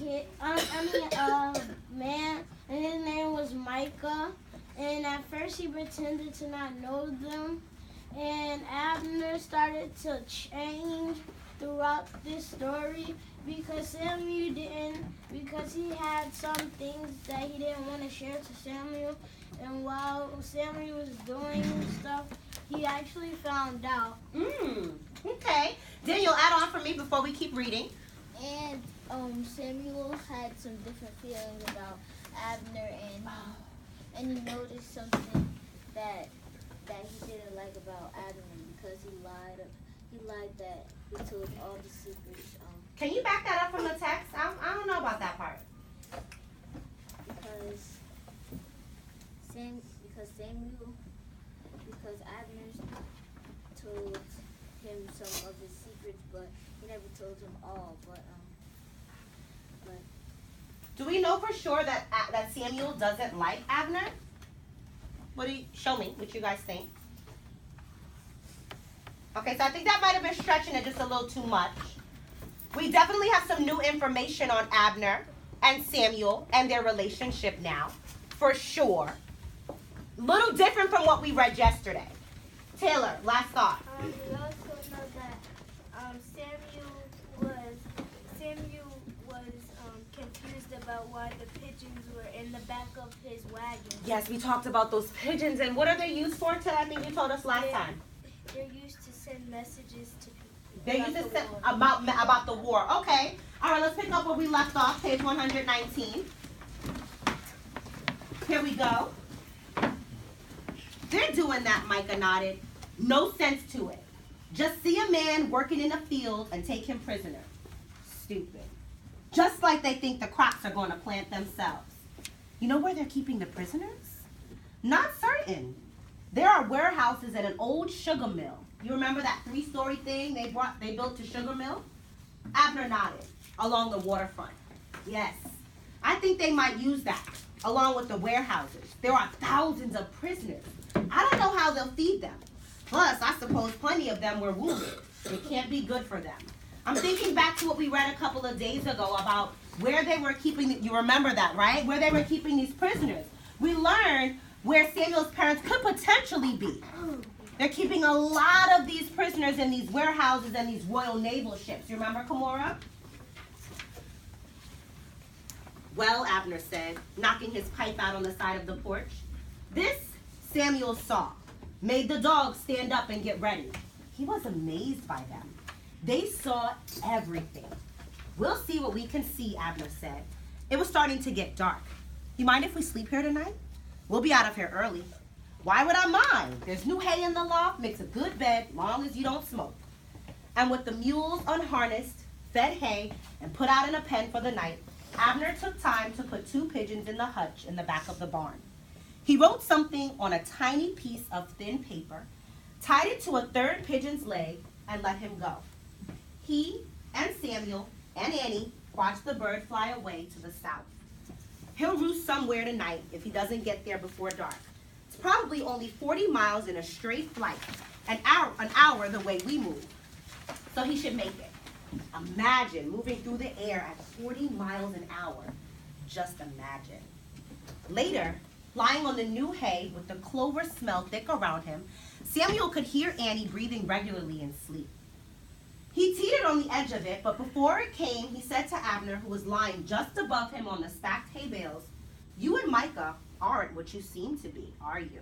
kid, man, and his name was Micah. And at first he pretended to not know them. And Abner started to change throughout this story because because he had some things that he didn't want to share to Samuel. And while Samuel was doing stuff, he actually found out. Okay. Daniel, add on for me before we keep reading. And Samuel had some different feelings about Abner, and he noticed something that he didn't like about Abner because he lied. He lied that he told all the secrets. Can you back that up from the text? I don't know about that part. Because Abner told him some of his secrets, but he never told him all. But do we know for sure that Samuel doesn't like Abner? Show me what you guys think. Okay, so I think that might have been stretching it just a little too much. We definitely have some new information on Abner and Samuel and their relationship now, for sure. Little different from what we read yesterday. Taylor, last thought. We also know that Samuel was confused about why the pigeons were in the back of his wagon. Yes, we talked about those pigeons, and what are they used for, Taylor? I think you told us last time. They're used to send messages to people. They're used to send about the war. Okay. All right, let's pick up where we left off, page 119. Here we go. They're doing that, Micah nodded. No sense to it. Just see a man working in a field and take him prisoner. Stupid. Just like they think the crops are going to plant themselves. You know where they're keeping the prisoners? Not certain. There are warehouses at an old sugar mill. You remember that 3-story thing they built to sugar mill? Abner nodded. Along the waterfront. Yes. I think they might use that, along with the warehouses. There are thousands of prisoners. I don't know how they'll feed them. Plus, I suppose plenty of them were wounded. It can't be good for them. I'm thinking back to what we read a couple of days ago about where they were keeping, you remember that, right? Where they were keeping these prisoners. We learned where Samuel's parents could potentially be. They're keeping a lot of these prisoners in these warehouses and these Royal Naval ships. You remember, Kimora? Well, Abner said, knocking his pipe out on the side of the porch. This Samuel saw, made the dogs stand up and get ready. He was amazed by them. They saw everything. We'll see what we can see, Abner said. It was starting to get dark. You mind if we sleep here tonight? We'll be out of here early. Why would I mind? There's new hay in the loft, makes a good bed, long as you don't smoke. And with the mules unharnessed, fed hay, and put out in a pen for the night, Abner took time to put 2 pigeons in the hutch in the back of the barn. He wrote something on a tiny piece of thin paper, tied it to a 3rd pigeon's leg, and let him go. He and Samuel and Annie watched the bird fly away to the south. He'll roost somewhere tonight if he doesn't get there before dark. It's probably only 40 miles in a straight flight, an hour the way we move. So he should make it. Imagine moving through the air at 40 miles an hour. Just imagine. Later, lying on the new hay with the clover smell thick around him, Samuel could hear Annie breathing regularly in sleep. He teetered on the edge of it, but before it came, he said to Abner, who was lying just above him on the stacked hay bales, "You and Micah aren't what you seem to be, are you?"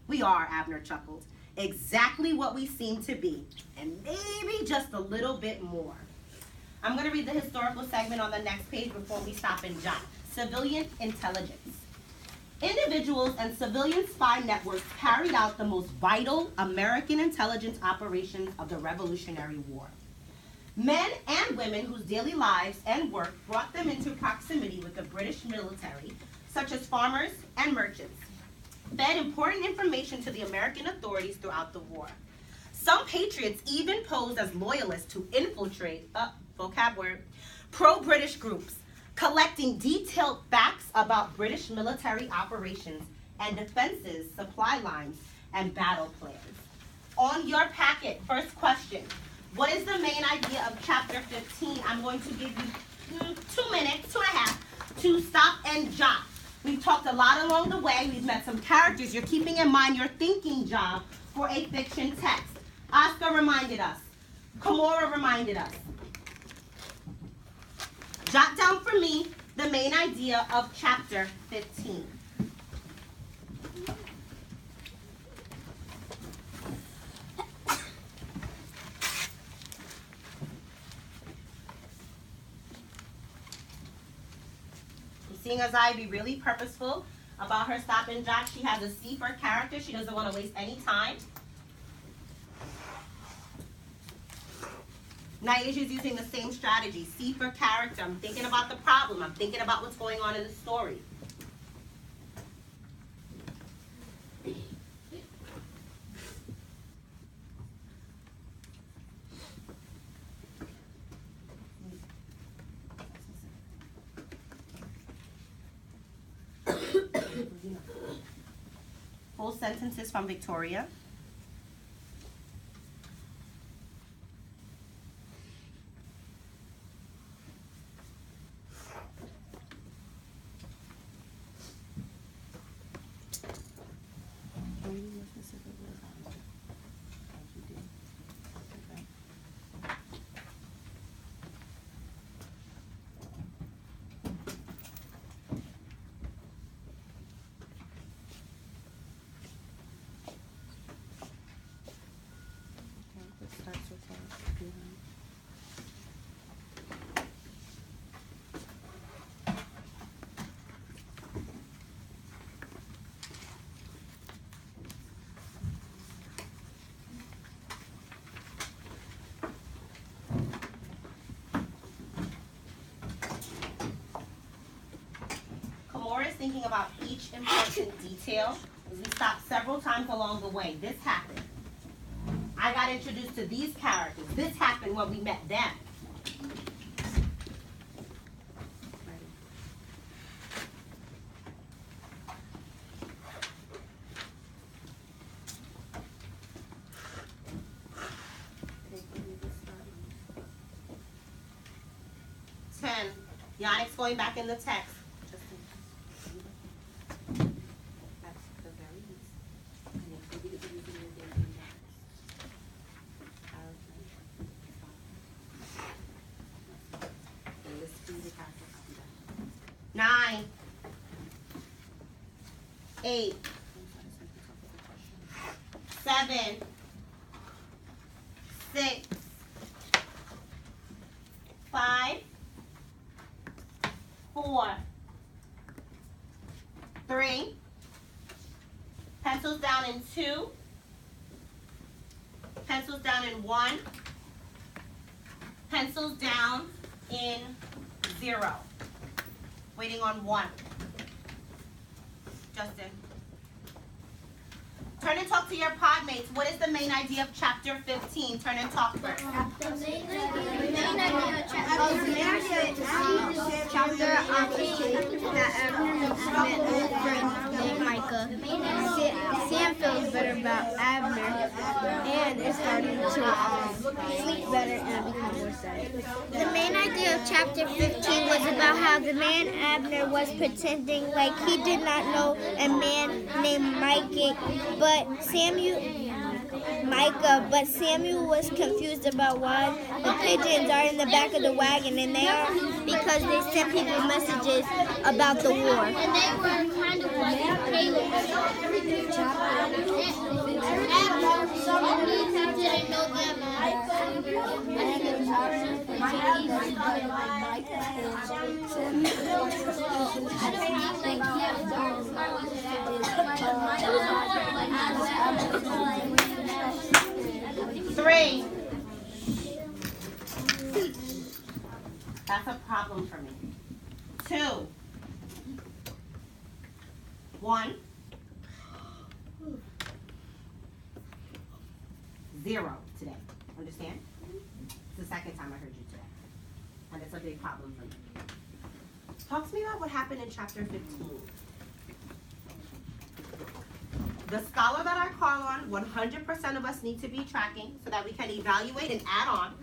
"We are," Abner chuckled. "Exactly what we seem to be, and maybe just a little bit more." I'm going to read the historical segment on the next page before we stop and jot. Civilian intelligence. Individuals and civilian spy networks carried out the most vital American intelligence operations of the Revolutionary War. Men and women whose daily lives and work brought them into proximity with the British military, such as farmers and merchants, fed important information to the American authorities throughout the war. Some patriots even posed as loyalists to infiltrate, vocab word, pro-British groups, collecting detailed facts about British military operations and defenses, supply lines, and battle plans. On your packet, first question. What is the main idea of chapter 15? I'm going to give you 2 minutes, 2.5, to stop and jot. We've talked a lot along the way. We've met some characters. You're keeping in mind your thinking job for a fiction text. Oscar reminded us. Kimora reminded us. Jot down for me the main idea of chapter 15. Seeing as I be really purposeful about her stop and jot, she has a C for character. She doesn't want to waste any time. Nyaja's using the same strategy. C for character. I'm thinking about the problem. I'm thinking about what's going on in the story. Full sentences from Victoria. Kimora is thinking about each important detail. We stopped several times along the way. This happened. I got introduced to these characters. This happened when we met them. Yannick's going back in the text. Nine, 8, 7, 6, 5, 4, 3, pencils down in 2, pencils down in 1, pencils down in 0. Waiting on 1. Justin. Turn and talk to your pod mates. What is the main idea of chapter 15? Turn and talk first. The main idea of chapter 15 that Abner met Micah. Sam feels better about Abner and is starting to sleep better and become more sad. The main idea of chapter 15 was about how the man Abner was pretending like he did not know a man named Micah, but Samuel was confused about why the pigeons are in the back of the wagon, and they are because they sent people messages about the war. And they were kind of like didn't know them. Three. That's a problem for me. 2. 1. 0 today. Understand? It's the second time I heard you today. And it's a big problem for me. Talk to me about what happened in chapter 15. The scholar that I call on, 100% of us need to be tracking so that we can evaluate and add on.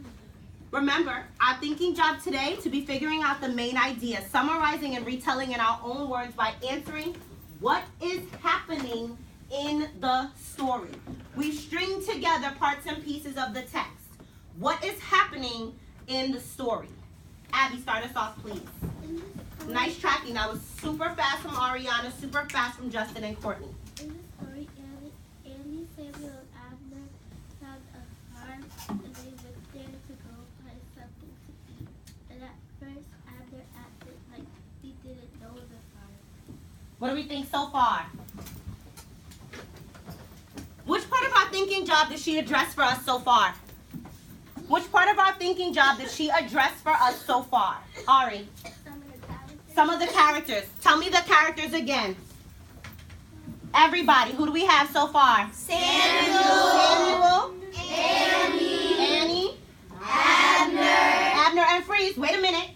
Remember, our thinking job today to be figuring out the main idea, summarizing and retelling in our own words by answering what is happening in the story. We string together parts and pieces of the text. What is happening in the story? Abby, start us off, please. Nice tracking. That was super fast from Ariana, super fast from Justin and Courtney. In the story, Annie, Samuel, and Abner found a farm, and they went there to go find something to eat. And at first, Abner acted like he didn't know the farm. What do we think so far? Which part of our thinking job did she address for us so far? Which part of our thinking job did she address for us so far? Ari. Some of the characters. Tell me the characters again. Everybody. Who do we have so far? Samuel. Annie. Abner and Freeze. Wait a minute.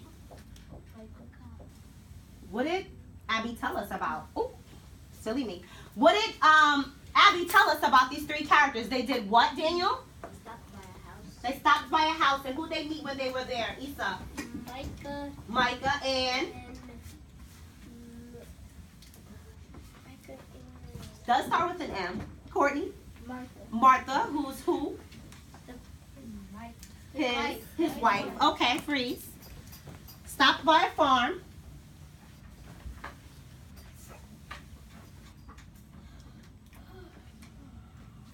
What did Abby tell us about? Oh, silly me. What did Abby tell us about these three characters? They did what, Daniel? They stopped by a house. And who they meet when they were there? Issa. Micah and does start with an M. Courtney. Martha, who's who? His wife. Okay, Freeze. Stopped by a farm.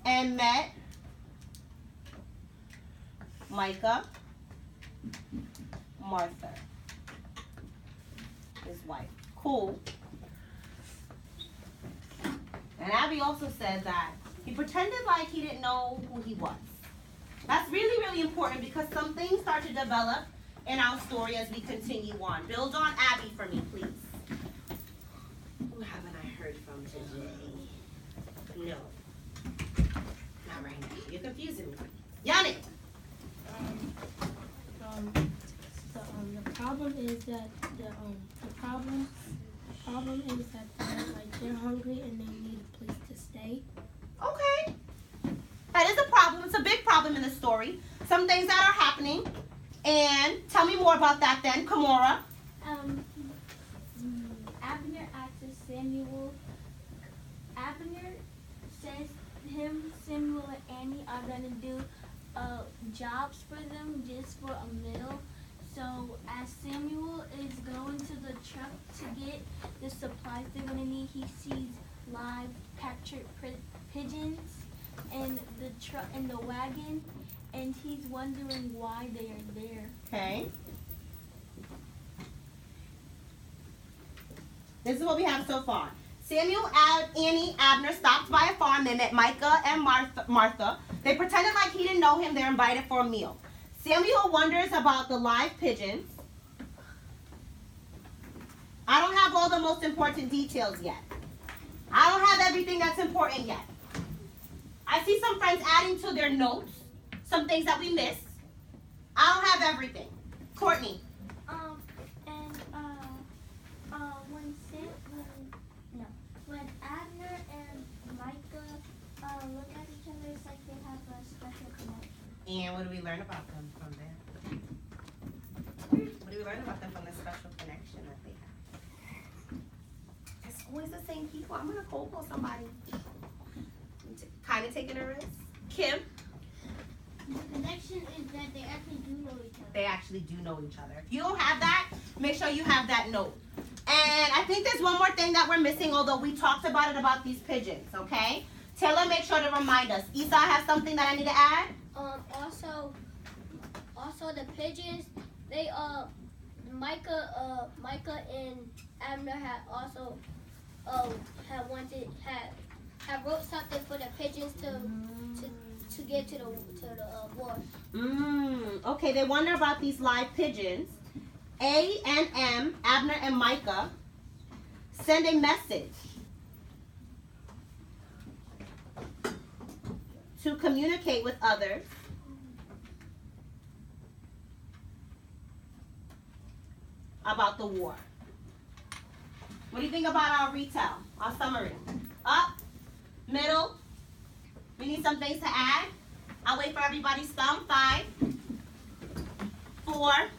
And met Micah, Martha, his wife. Cool. And Abby also said that he pretended like he didn't know who he was. That's really, really important because some things start to develop in our story as we continue on. Build on Abby for me, please. Who haven't I heard from today? No. Not right now. You're confusing me. Yannick. The problem is that the problem is that they're hungry and they need a place to stay. Okay. That is a problem. It's a big problem in the story. Some things that are happening. And tell me more about that then, Kimora. Abner asks Samuel. Abner says Samuel and Annie are gonna do jobs for them just for a meal. So as Samuel is going to the truck to get the supplies they're gonna need, he sees live captured pigeons in the truck in the wagon, and he's wondering why they are there. Okay. This is what we have so far. Samuel, Annie, Abner stopped by a farm. They met Micah and Martha. They pretended like he didn't know him. They're invited for a meal. Samuel wonders about the live pigeons. I don't have all the most important details yet. I don't have everything that's important yet. I see some friends adding to their notes some things that we missed. I don't have everything. Courtney. When Abner and Micah look at each other, it's like they have a special connection. And what do we learn about them from there? What do we learn about them from the special connection that they have? It's always the same people. I'm going to cold call somebody. Kind of taking a risk. Kim? The connection is that they actually do know each other. They actually do know each other. If you don't have that, make sure you have that note. And I think there's one more thing that we're missing, although we talked about it about these pigeons, okay? Taylor, make sure to remind us. Isa has something that I need to add? Also the pigeons, they Micah and Abner had also had wrote something for the pigeons to get to the war. Okay, they wonder about these live pigeons. A and M, Abner and Micah, send a message to communicate with others about the war. What do you think about our retell, our summary? Up, middle, we need some things to add. I'll wait for everybody's thumb. 5, before?